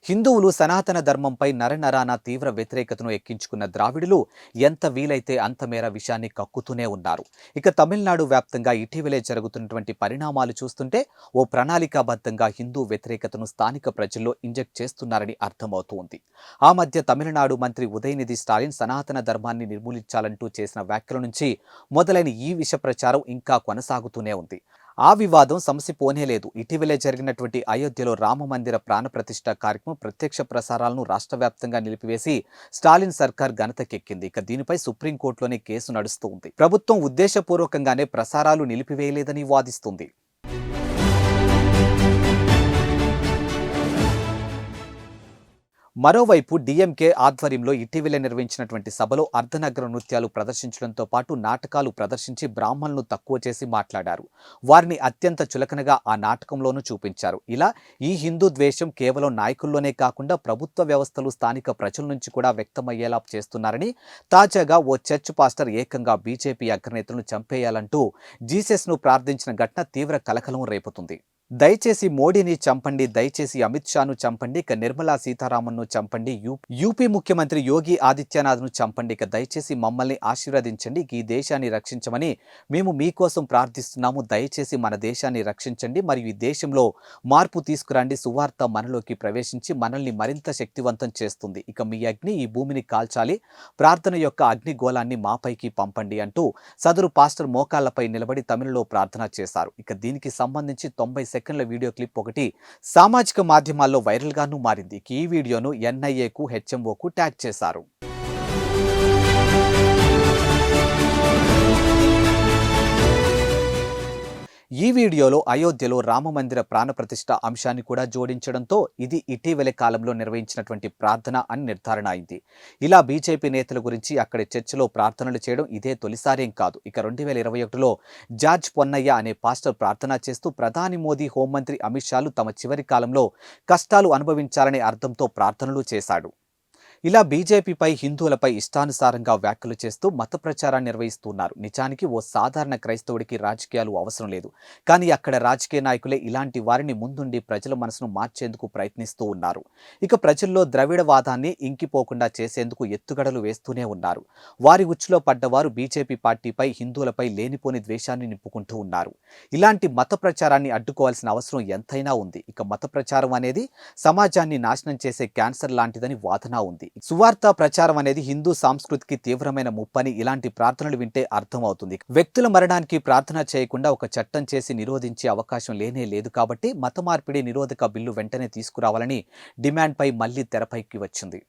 హిందువులు సనాతన ధర్మంపై నరనరాన తీవ్ర వ్యతిరేకతను ఎక్కించుకున్న ద్రావిడులు ఎంత వీలైతే అంత మేర విషయాన్ని కక్కుతూనే ఉన్నారు. ఇక తమిళనాడు వ్యాప్తంగా ఇటీవలే జరుగుతున్నటువంటి పరిణామాలు చూస్తుంటే ఓ ప్రణాళికాబద్ధంగా హిందూ వ్యతిరేకతను స్థానిక ప్రజల్లో ఇంజెక్ట్ చేస్తున్నారని అర్థమవుతోంది. ఆ మధ్య తమిళనాడు మంత్రి ఉదయనిధి స్టాలిన్ సనాతన ధర్మాన్ని నిర్మూలించాలంటూ చేసిన వ్యాఖ్యల నుంచి మొదలైన ఈ విష ప్రచారం ఇంకా కొనసాగుతూనే ఉంది. ఆ వివాదం సమసిపోనేలేదు. ఇటీవలే జరిగినటువంటి అయోధ్యలో రామమందిర ప్రాణప్రతిష్ఠ కార్యక్రమం ప్రత్యక్ష ప్రసారాలను రాష్ట్ర వ్యాప్తంగా నిలిపివేసి స్టాలిన్ సర్కార్ ఘనతకెక్కింది. ఇక దీనిపై సుప్రీంకోర్టులోనే కేసు నడుస్తూ ఉంది. ప్రభుత్వం ఉద్దేశపూర్వకంగానే ప్రసారాలు నిలిపివేయలేదని వాదిస్తుంది. మరోవైపు డీఎంకే ఆధ్వర్యంలో ఇటీవలే నిర్వహించినటువంటి సభలో అర్ధనగ్న నృత్యాలు ప్రదర్శించడంతో పాటు నాటకాలు ప్రదర్శించి బ్రాహ్మణులను తక్కువ చేసి మాట్లాడారు. వారిని అత్యంత చులకనగా ఆ నాటకంలోనూ చూపించారు. ఇలా ఈ హిందూ ద్వేషం కేవలం నాయకుల్లోనే కాకుండా ప్రభుత్వ వ్యవస్థలు, స్థానిక ప్రజల నుంచి కూడా వ్యక్తమయ్యేలా చేస్తున్నారని తాజాగా ఓ చర్చ్ పాస్టర్ ఏకంగా బీజేపీ అగ్రనేతలను చంపేయాలంటూ జీసస్ను ప్రార్థించిన ఘటన తీవ్ర కలకలం రేపుతుంది. దయచేసి మోడీని చంపండి, దయచేసి అమిత్ షాను చంపండి, ఇక నిర్మలా సీతారామన్ను చంపండి, యూపీ ముఖ్యమంత్రి యోగి ఆదిత్యనాథ్ను చంపండి, ఇక దయచేసి మమ్మల్ని ఆశీర్వదించండి, ఈ దేశాన్ని రక్షించమని మేము మీకోసం ప్రార్థిస్తున్నాము, దయచేసి మన దేశాన్ని రక్షించండి మరియు ఈ దేశంలో మార్పు తీసుకురండి, సువార్త మనలోకి ప్రవేశించి మనల్ని మరింత శక్తివంతం చేస్తుంది, ఇక మీ అగ్ని ఈ భూమిని కాల్చాలి, ప్రార్థన యొక్క అగ్నిగోళాన్ని మాపైకి పంపండి అంటూ సదరు పాస్టర్ మోకాళ్లపై నిలబడి తమిళలో ప్రార్థన చేశారు. ఇక దీనికి సంబంధించి 90 సెకండ్ల వీడియో క్లిప్ ఒకటి సామాజిక మాధ్యమాల్లో వైరల్గానూ మారింది. ఈ వీడియోను ఎన్ఐఏకు, హెచ్ఎంఓకు ట్యాగ్ చేశారు. ఈ వీడియోలో అయోధ్యలో రామమందిర ప్రాణప్రతిష్ఠ అంశాన్ని కూడా జోడించడంతో ఇది ఇటీవలి కాలంలో నిర్వహించినటువంటి ప్రార్థన అని నిర్ధారణ అయింది. ఇలా బీజేపీ నేతల గురించి అక్కడి చర్చిలో ప్రార్థనలు చేయడం ఇదే తొలిసారేం కాదు. ఇక 2021లో జార్జ్ పొన్నయ్య అనే పాస్టర్ ప్రార్థన చేస్తూ ప్రధాని మోదీ, హోంమంత్రి అమిత్ షాలు తమ చివరి కాలంలో కష్టాలు అనుభవించాలనే అర్థంతో ప్రార్థనలు చేశాడు. ఇలా బీజేపీపై, హిందువులపై ఇష్టానుసారంగా వ్యాఖ్యలు చేస్తూ మత ప్రచారాన్ని నిర్వహిస్తున్నారు. నిజానికి ఓ సాధారణ క్రైస్తవుడికి రాజకీయాలు అవసరం లేదు. కానీ అక్కడ రాజకీయ నాయకులే ఇలాంటి వారిని ముందుండి ప్రజల మనసును మార్చేందుకు ప్రయత్నిస్తూ ఉన్నారు. ఇక ప్రజల్లో ద్రవిడవాదాన్ని ఇంకిపోకుండా చేసేందుకు ఎత్తుగడలు వేస్తూనే ఉన్నారు. వారి ఉచ్చులో పడ్డవారు బీజేపీ పార్టీపై, హిందువులపై లేనిపోని ద్వేషాన్ని నింపుకుంటూ ఉన్నారు. ఇలాంటి మత ప్రచారాన్ని అడ్డుకోవాల్సిన అవసరం ఎంతైనా ఉంది. ఇక మత ప్రచారం అనేది సమాజాన్ని నాశనం చేసే క్యాన్సర్ లాంటిదని వాదన ఉంది. సువార్త ప్రచారం అనేది హిందూ సంస్కృతికి తీవ్రమైన ముప్పని ఇలాంటి ప్రార్థనలు వింటే అర్థమవుతుంది. వ్యక్తుల మరణానికి ప్రార్థన చేయకుండా ఒక చట్టం చేసి నిరోధించే అవకాశం లేనే లేదు. కాబట్టి మత మార్పిడి నిరోధక బిల్లు వెంటనే తీసుకురావాలని డిమాండ్పై మళ్లీ తెరపైకి వచ్చింది.